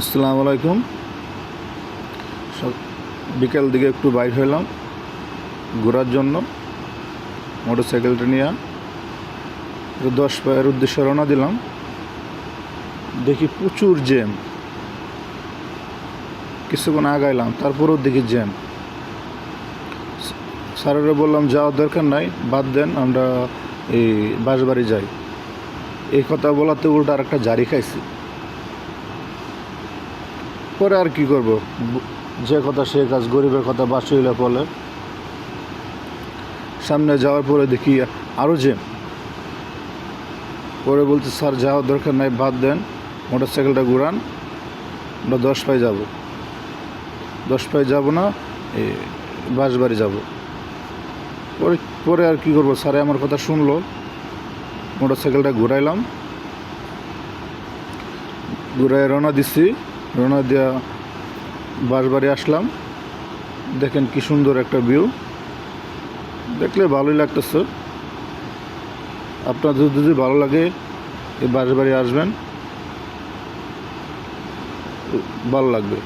আসসালামু আলাইকুম। বিকেল দিকে একটু বাইর হইলাম ঘোরার জন্য মোটরসাইকেলটা নিয়ে। 10 পায়ের উদ্দেশ্যে রওনা দিলাম। দেখি প্রচুর জ্যাম। কিছুক্ষণ আগাইলাম, তারপরেও দেখি জ্যাম। স্যারেরা বললাম যাওয়ার দরকার নাই, বাদ দেন, আমরা এই বাঁশবাড়ি যাই। এই কথা বলাতে উল্টা আর একটা জারি খাইছি। পরে আর কি করব, যে কথা সে কাজ, গরিবের কথা বাঁচি হইলে বলে। সামনে যাওয়ার পরে দেখি আরও জ্যাম। পরে বলতে স্যার যাওয়ার দরকার নাই, বাদ দেন, মোটরসাইকেলটা ঘুরান, আমরা 10 পায়ে যাব। 10 পায়ে যাব না, এই বাঁশবাড়ি যাব। পরে পরে আর কি করবো, স্যারে আমার কথা শুনলো। মোটরসাইকেলটা ঘুরাইলাম, ঘুরাই রওনা দিছি। রওনা দিয়া বাঁশবাড়ি আসলাম। দেখেন কি সুন্দর একটা ভিউ, দেখলে ভালোই লাগতেছে। আপনাদের যদি ভালো লাগে এই বাঁশবাড়ি আসবেন, ভালো লাগবে।